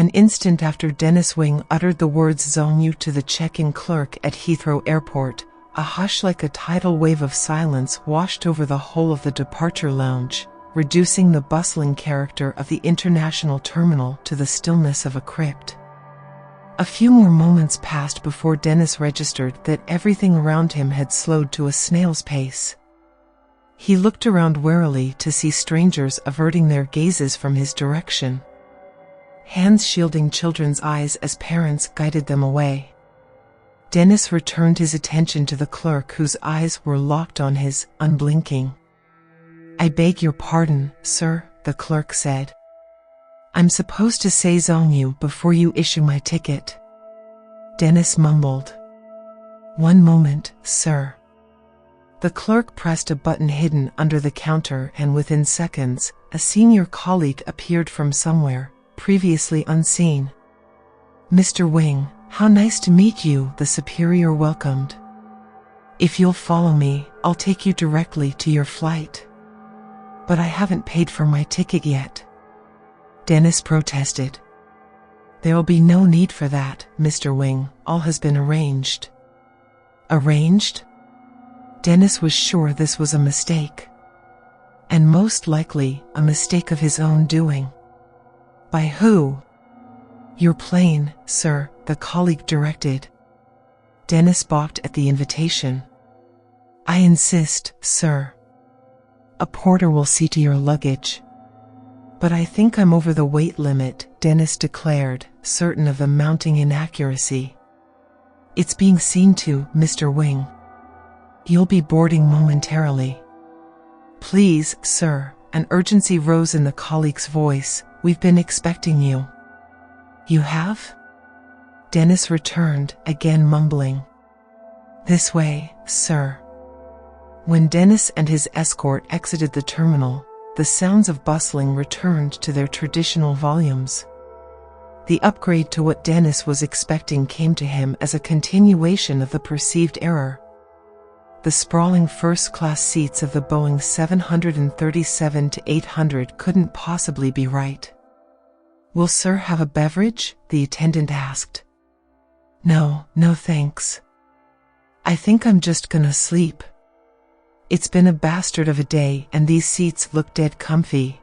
An instant after Dennis Wing uttered the words Zōng to the check-in clerk at Heathrow Airport, a hush like a tidal wave of silence washed over the whole of the departure lounge, reducing the bustling character of the international terminal to the stillness of a crypt. A few more moments passed before Dennis registered that everything around him had slowed to a snail's pace. He looked around warily to see strangers averting their gazes from his direction, hands shielding children's eyes as parents guided them away. Dennis returned his attention to the clerk whose eyes were locked on his, unblinking. "I beg your pardon, sir," the clerk said. "I'm supposed to say Zōng before you issue my ticket." Dennis mumbled. "One moment, sir." The clerk pressed a button hidden under the counter, and within seconds, a senior colleague appeared from somewhere, previously unseen. "Mr. Wing, how nice to meet you," the superior welcomed. "If you'll follow me, I'll take you directly to your flight." "But I haven't paid for my ticket yet," Dennis protested. "There'll be no need for that, Mr. Wing. All has been arranged." Arranged? Dennis was sure this was a mistake. And most likely, a mistake of his own doing. By who? "Your plane, sir," the colleague directed. Dennis balked at the invitation. "I insist, sir. A porter will see to your luggage." "But I think I'm over the weight limit," Dennis declared, certain of the mounting inaccuracy. "It's being seen to, Mr. Wing. You'll be boarding momentarily." "Please, sir," an urgency rose in the colleague's voice, "we've been expecting you." "You have?" Dennis returned, again mumbling. "This way, sir." When Dennis and his escort exited the terminal, the sounds of bustling returned to their traditional volumes. The upgrade to what Dennis was expecting came to him as a continuation of the perceived error. The sprawling first-class seats of the Boeing 737-800 couldn't possibly be right. "Will sir have a beverage?" the attendant asked. No thanks. I think I'm just gonna sleep. It's been a bastard of a day, and these seats look dead comfy.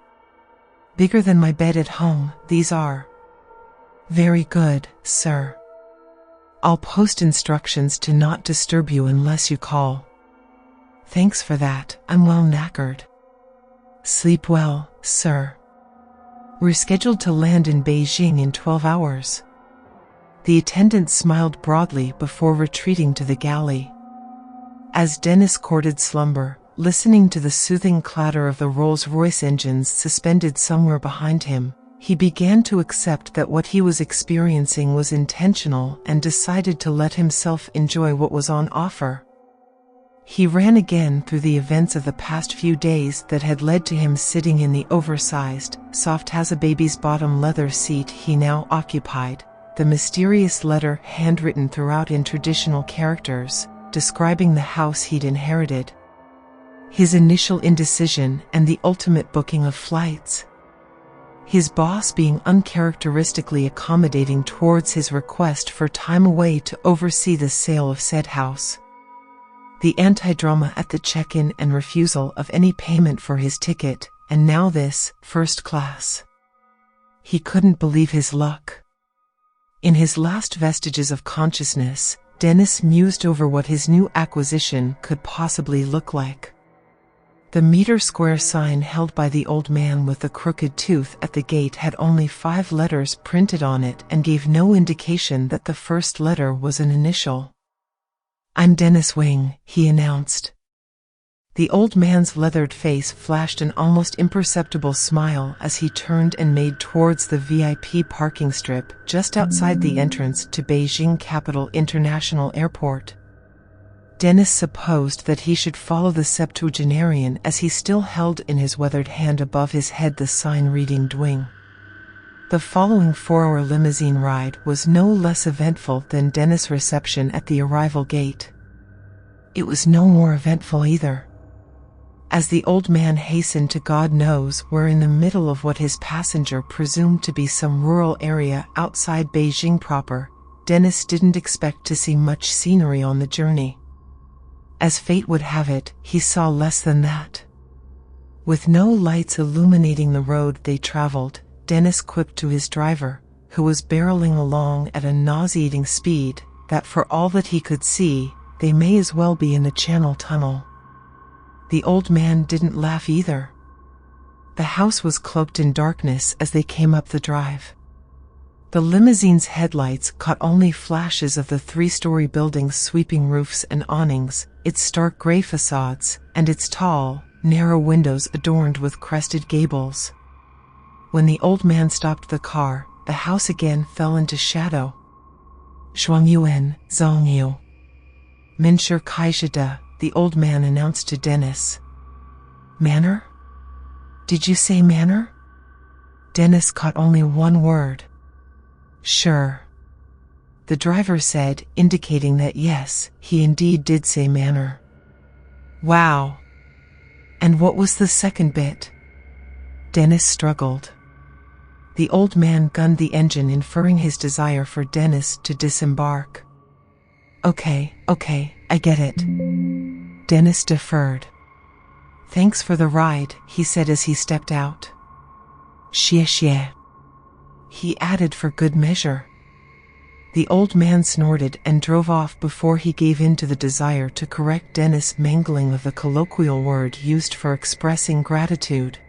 Bigger than my bed at home, these are." "Very good, sir. I'll post instructions to not disturb you unless you call." "Thanks for that, I'm well knackered." "Sleep well, sir. We're scheduled to land in Beijing in 12 hours. The attendant smiled broadly before retreating to the galley. As Dennis courted slumber, listening to the soothing clatter of the Rolls-Royce engines suspended somewhere behind him, he began to accept that what he was experiencing was intentional and decided to let himself enjoy what was on offer. He ran again through the events of the past few days that had led to him sitting in the oversized, soft-as-a-baby's bottom leather seat he now occupied, the mysterious letter handwritten throughout in traditional characters, describing the house he'd inherited. His initial indecision and the ultimate booking of flights. His boss being uncharacteristically accommodating towards his request for time away to oversee the sale of said house. The anti-drama at the check-in and refusal of any payment for his ticket, and now this, first class. He couldn't believe his luck. In his last vestiges of consciousness, Dennis mused over what his new acquisition could possibly look like. The meter-square sign held by the old man with the crooked tooth at the gate had only 5 letters printed on it and gave no indication that the first letter was an initial. "I'm Dennis Wing," he announced. The old man's leathered face flashed an almost imperceptible smile as he turned and made towards the VIP parking strip just outside the entrance to Beijing Capital International Airport. Dennis supposed that he should follow the septuagenarian as he still held in his weathered hand above his head the sign reading Dwing. The following 4-hour limousine ride was no less eventful than Dennis' reception at the arrival gate. It was no more eventful either. As the old man hastened to God knows where in the middle of what his passenger presumed to be some rural area outside Beijing proper, Dennis didn't expect to see much scenery on the journey. As fate would have it, he saw less than that. With no lights illuminating the road they traveled, Dennis quipped to his driver, who was barreling along at a nauseating speed, that for all that he could see, they may as well be in the Channel Tunnel. The old man didn't laugh either. The house was cloaked in darkness as they came up the drive. The limousine's headlights caught only flashes of the three-story building's sweeping roofs and awnings, its stark gray facades, and its tall, narrow windows adorned with crested gables. When the old man stopped the car, the house again fell into shadow. Zhuangyuan, Zōng. Minshir Kaishida, the old man announced to Dennis. Manor? Did you say manor? Dennis caught only one word. Sure. The driver said, indicating that yes, he indeed did say manor. Wow. And what was the second bit? Dennis struggled. The old man gunned the engine, inferring his desire for Dennis to disembark. Okay, I get it. Dennis deferred. Thanks for the ride, he said as he stepped out. Xie. He added for good measure. The old man snorted and drove off before he gave in to the desire to correct Dennis' mangling of the colloquial word used for expressing gratitude.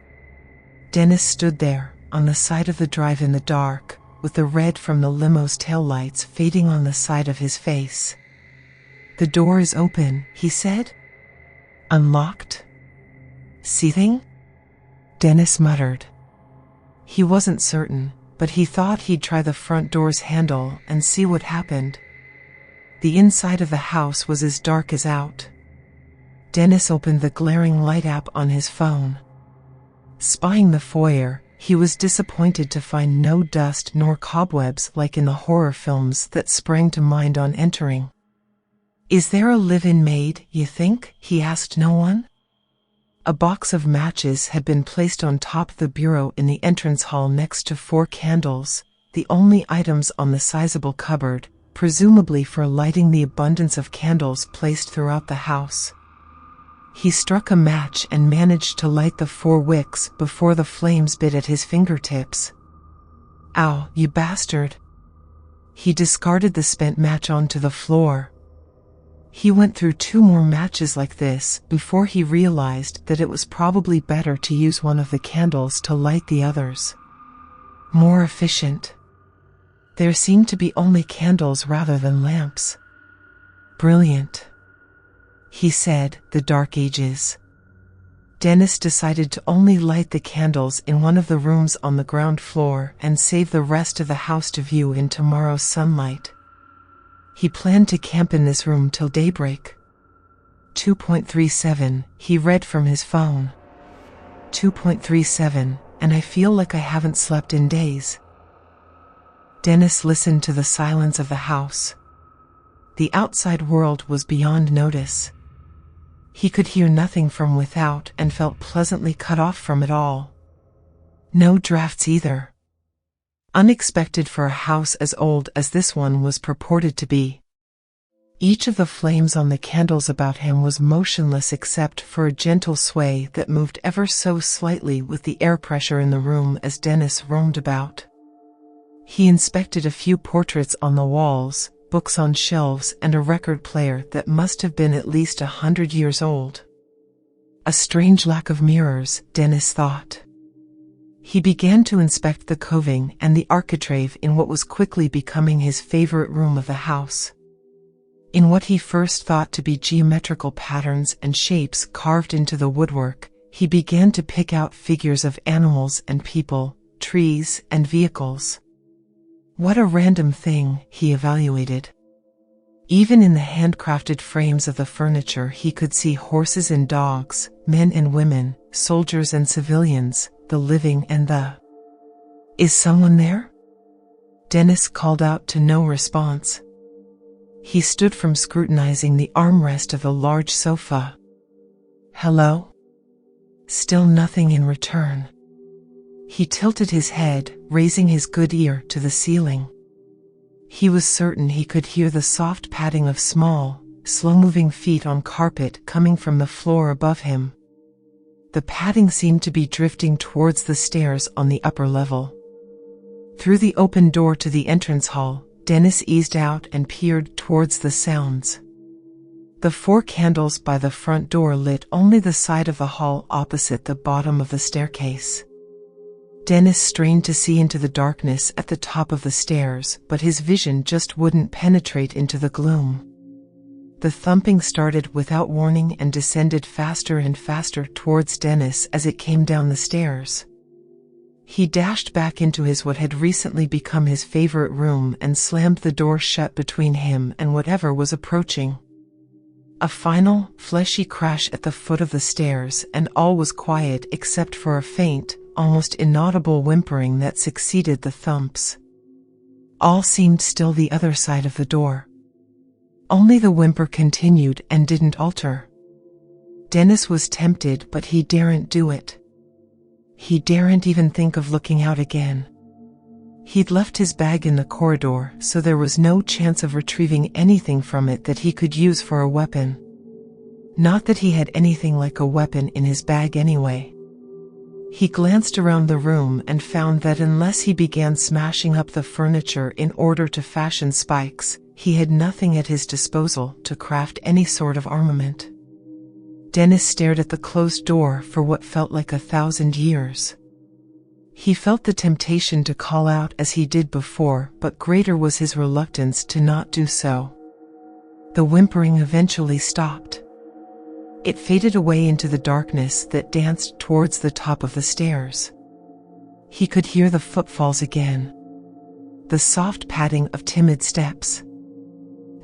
Dennis stood there, on the side of the drive in the dark, with the red from the limo's taillights fading on the side of his face. The door is open, he said. Unlocked? Seething? Dennis muttered. He wasn't certain, but he thought he'd try the front door's handle and see what happened. The inside of the house was as dark as out. Dennis opened the glaring light app on his phone. Spying the foyer, he was disappointed to find no dust nor cobwebs like in the horror films that sprang to mind on entering. Is there a live-in maid, you think? He asked no one. A box of matches had been placed on top of the bureau in the entrance hall next to 4 candles, the only items on the sizable cupboard, presumably for lighting the abundance of candles placed throughout the house. He struck a match and managed to light the 4 wicks before the flames bit at his fingertips. Ow, you bastard! He discarded the spent match onto the floor. He went through 2 more matches like this before he realized that it was probably better to use one of the candles to light the others. More efficient. There seemed to be only candles rather than lamps. Brilliant. He said, the Dark Ages. Dennis decided to only light the candles in one of the rooms on the ground floor and save the rest of the house to view in tomorrow's sunlight. He planned to camp in this room till daybreak. 2.37, he read from his phone. 2.37, and I feel like I haven't slept in days. Dennis listened to the silence of the house. The outside world was beyond notice. He could hear nothing from without and felt pleasantly cut off from it all. No drafts either. Unexpected for a house as old as this one was purported to be. Each of the flames on the candles about him was motionless except for a gentle sway that moved ever so slightly with the air pressure in the room as Dennis roamed about. He inspected a few portraits on the walls, books on shelves, and a record player that must have been at least 100 years old. A strange lack of mirrors, Dennis thought. He began to inspect the coving and the architrave in what was quickly becoming his favorite room of the house. In what he first thought to be geometrical patterns and shapes carved into the woodwork, he began to pick out figures of animals and people, trees and vehicles. What a random thing, he evaluated. Even in the handcrafted frames of the furniture he could see horses and dogs, men and women, soldiers and civilians, the living and the... Is someone there? Dennis called out to no response. He stood from scrutinizing the armrest of the large sofa. Hello? Still nothing in return. He tilted his head, raising his good ear to the ceiling. He was certain he could hear the soft padding of small, slow-moving feet on carpet coming from the floor above him. The padding seemed to be drifting towards the stairs on the upper level. Through the open door to the entrance hall, Dennis eased out and peered towards the sounds. The 4 candles by the front door lit only the side of the hall opposite the bottom of the staircase. Dennis strained to see into the darkness at the top of the stairs, but his vision just wouldn't penetrate into the gloom. The thumping started without warning and descended faster and faster towards Dennis as it came down the stairs. He dashed back into what had recently become his favorite room and slammed the door shut between him and whatever was approaching. A final, fleshy crash at the foot of the stairs, and all was quiet except for a faint, almost inaudible whimpering that succeeded the thumps. All seemed still the other side of the door. Only the whimper continued and didn't alter. Dennis was tempted, but he daren't do it. He daren't even think of looking out again. He'd left his bag in the corridor, so there was no chance of retrieving anything from it that he could use for a weapon. Not that he had anything like a weapon in his bag anyway. He glanced around the room and found that unless he began smashing up the furniture in order to fashion spikes, he had nothing at his disposal to craft any sort of armament. Dennis stared at the closed door for what felt like 1,000 years. He felt the temptation to call out as he did before, but greater was his reluctance to not do so. The whimpering eventually stopped. It faded away into the darkness that danced towards the top of the stairs. He could hear the footfalls again. The soft padding of timid steps.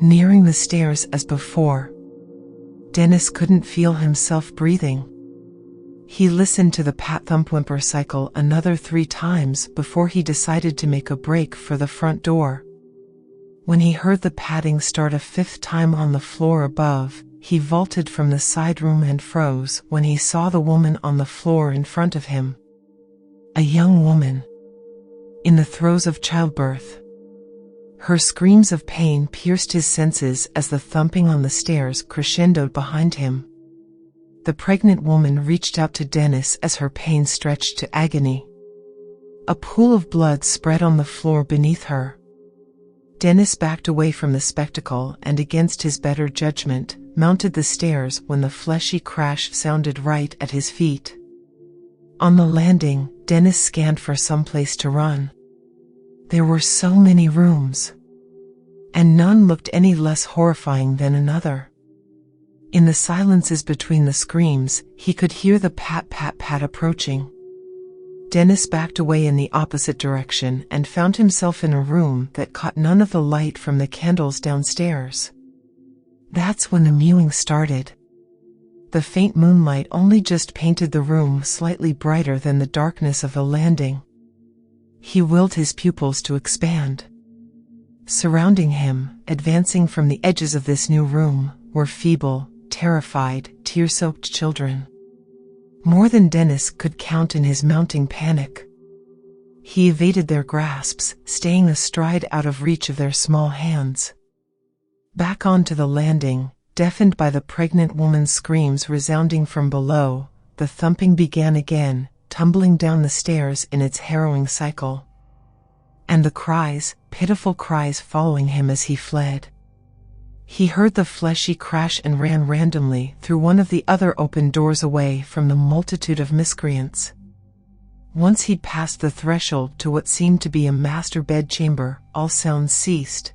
Nearing the stairs as before. Dennis couldn't feel himself breathing. He listened to the pat-thump-whimper cycle another 3 times before he decided to make a break for the front door. When he heard the padding start a 5th time on the floor above, he vaulted from the side room and froze when he saw the woman on the floor in front of him. A young woman. In the throes of childbirth. Her screams of pain pierced his senses as the thumping on the stairs crescendoed behind him. The pregnant woman reached out to Dennis as her pain stretched to agony. A pool of blood spread on the floor beneath her. Dennis backed away from the spectacle and, against his better judgment, mounted the stairs when the fleshy crash sounded right at his feet. On the landing, Dennis scanned for some place to run. There were so many rooms, and none looked any less horrifying than another. In the silences between the screams, he could hear the pat-pat-pat approaching. Dennis backed away in the opposite direction and found himself in a room that caught none of the light from the candles downstairs. That's when the mewing started. The faint moonlight only just painted the room slightly brighter than the darkness of the landing. He willed his pupils to expand. Surrounding him, advancing from the edges of this new room, were feeble, terrified, tear-soaked children. More than Dennis could count in his mounting panic. He evaded their grasps, staying astride out of reach of their small hands. Back onto the landing, deafened by the pregnant woman's screams resounding from below, the thumping began again, tumbling down the stairs in its harrowing cycle. And the cries, pitiful cries following him as he fled. He heard the fleshy crash and ran randomly through one of the other open doors away from the multitude of miscreants. Once he'd passed the threshold to what seemed to be a master bedchamber, all sounds ceased.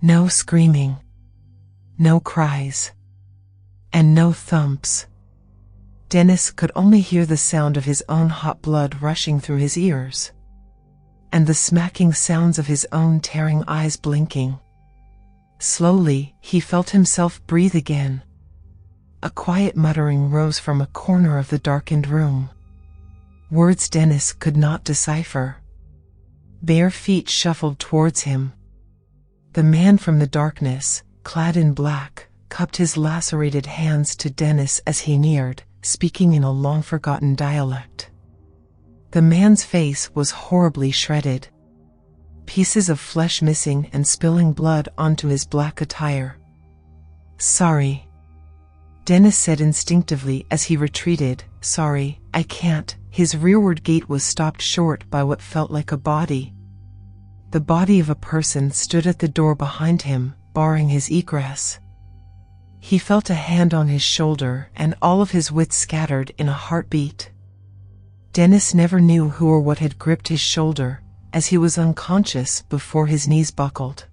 No screaming. No cries. And no thumps. Dennis could only hear the sound of his own hot blood rushing through his ears. And the smacking sounds of his own tearing eyes blinking. Slowly, he felt himself breathe again. A quiet muttering rose from a corner of the darkened room. Words Dennis could not decipher. Bare feet shuffled towards him. The man from the darkness, clad in black, cupped his lacerated hands to Dennis as he neared, speaking in a long-forgotten dialect. The man's face was horribly shredded, pieces of flesh missing and spilling blood onto his black attire. "Sorry," Dennis said instinctively as he retreated. "Sorry, I can't." His rearward gait was stopped short by what felt like a body. The body of a person stood at the door behind him, barring his egress. He felt a hand on his shoulder, and all of his wits scattered in a heartbeat. Dennis never knew who or what had gripped his shoulder, as he was unconscious before his knees buckled.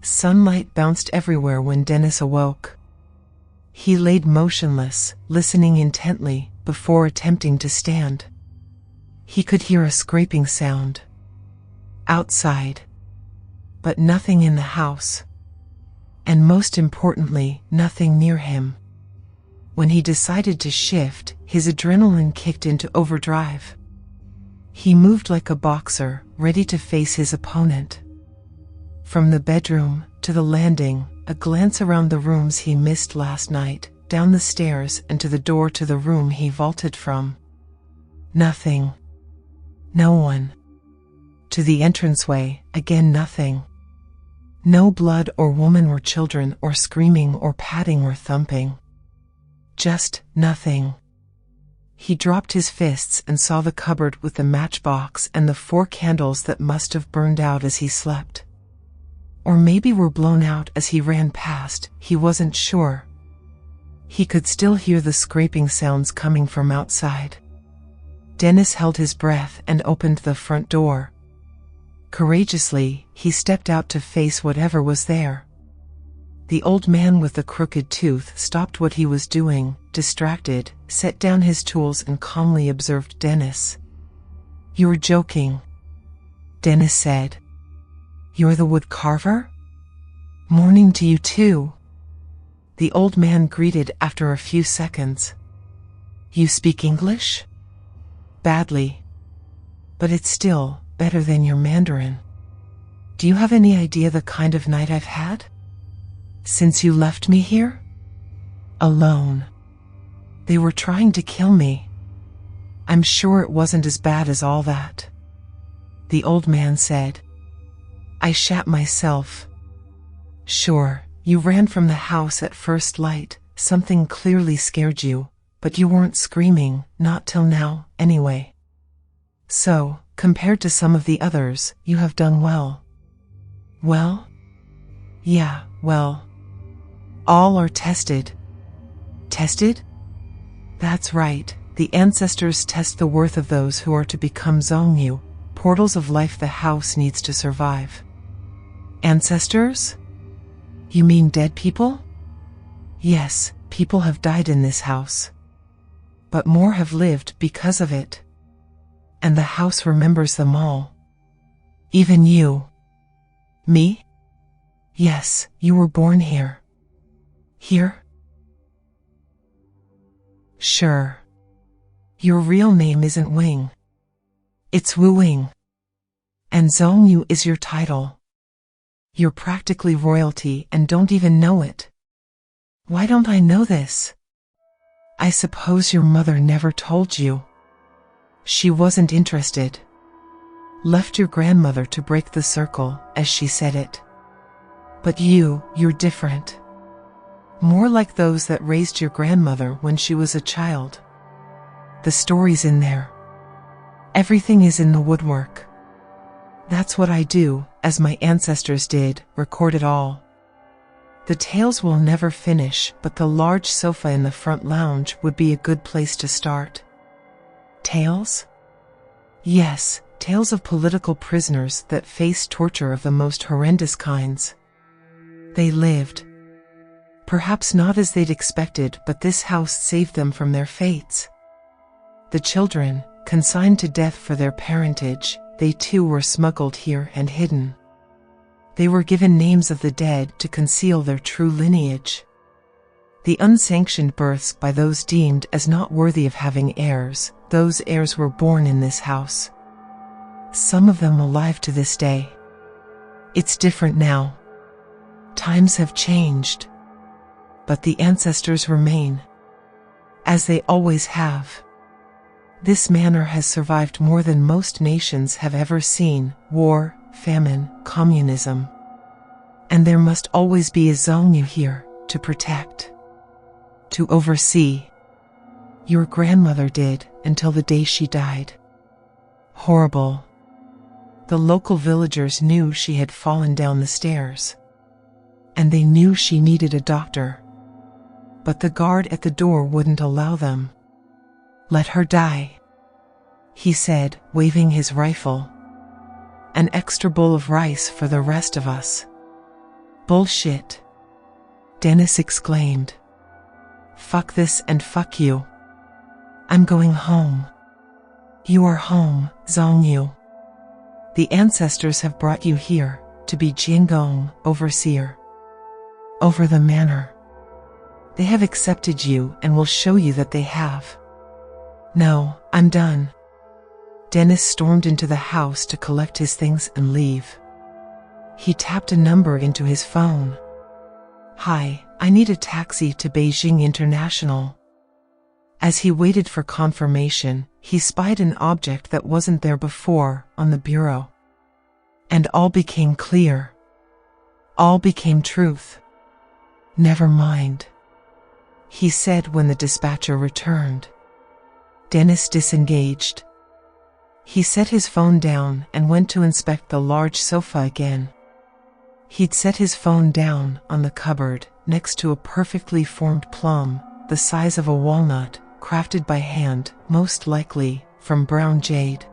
Sunlight bounced everywhere when Dennis awoke. He laid motionless, listening intently, before attempting to stand. He could hear a scraping sound outside, but nothing in the house. And most importantly, nothing near him. When he decided to shift, his adrenaline kicked into overdrive. He moved like a boxer, ready to face his opponent. From the bedroom to the landing, a glance around the rooms he missed last night, down the stairs and to the door to the room he vaulted from. Nothing. No one. To the entranceway, again nothing. No blood or woman or children or screaming or patting or thumping. Just nothing. He dropped his fists and saw the cupboard with the matchbox and the 4 candles that must have burned out as he slept. Or maybe were blown out as he ran past, he wasn't sure. He could still hear the scraping sounds coming from outside. Dennis held his breath and opened the front door. Courageously, he stepped out to face whatever was there. The old man with the crooked tooth stopped what he was doing, distracted, set down his tools and calmly observed Dennis. "You're joking," Dennis said. "You're the wood carver? Morning to you too," the old man greeted after a few seconds. "You speak English?" "Badly. But it's still better than your Mandarin. Do you have any idea the kind of night I've had? Since you left me here? Alone. They were trying to kill me. I'm sure it wasn't as bad as all that," the old man said. "I shat myself." "Sure, you ran from the house at first light, something clearly scared you, but you weren't screaming, not till now, anyway. So, compared to some of the others, you have done well." "Well?" "Yeah, well. All are tested." "Tested?" "That's right. The ancestors test the worth of those who are to become Zōng, portals of life the house needs to survive." "Ancestors? You mean dead people?" "Yes, people have died in this house. But more have lived because of it. And the house remembers them all. Even you." "Me?" "Yes, you were born here." "Here?" "Sure. Your real name isn't Wing. It's Wu Wing. And Zōng is your title. You're practically royalty and don't even know it. Why don't I know this? I suppose your mother never told you. She wasn't interested. Left your grandmother to break the circle, as she said it. But you're different. More like those that raised your grandmother when she was a child. The story's in there. Everything is in the woodwork. That's what I do, as my ancestors did, record it all. The tales will never finish, but the large sofa in the front lounge would be a good place to start. Tales? Yes, tales of political prisoners that faced torture of the most horrendous kinds. They lived. Perhaps not as they'd expected, but this house saved them from their fates. The children, consigned to death for their parentage, they too were smuggled here and hidden. They were given names of the dead to conceal their true lineage. The unsanctioned births by those deemed as not worthy of having heirs, those heirs were born in this house. Some of them alive to this day. It's different now. Times have changed. But the ancestors remain. as they always have. This manor has survived more than most nations have ever seen: war, famine, communism. And there must always be a Zōng here, to protect, to oversee. Your grandmother did, until the day she died. Horrible. The local villagers knew she had fallen down the stairs. And they knew she needed a doctor. But the guard at the door wouldn't allow them. Let her die, he said, waving his rifle. An extra bowl of rice for the rest of us. Bullshit, Dennis exclaimed. Fuck this and fuck you. I'm going home. You are home, Zōng. The ancestors have brought you here, to be Jingong, overseer. Over the manor. They have accepted you and will show you that they have. No, I'm done. Dennis stormed into the house to collect his things and leave. He tapped a number into his phone. Hi, I need a taxi to Beijing International. As he waited for confirmation, he spied an object that wasn't there before, on the bureau. And all became clear. All became truth. Never mind, he said when the dispatcher returned. Dennis disengaged. He set his phone down and went to inspect the large sofa again. He'd set his phone down on the cupboard next to a perfectly formed plum, the size of a walnut, crafted by hand, most likely from brown jade.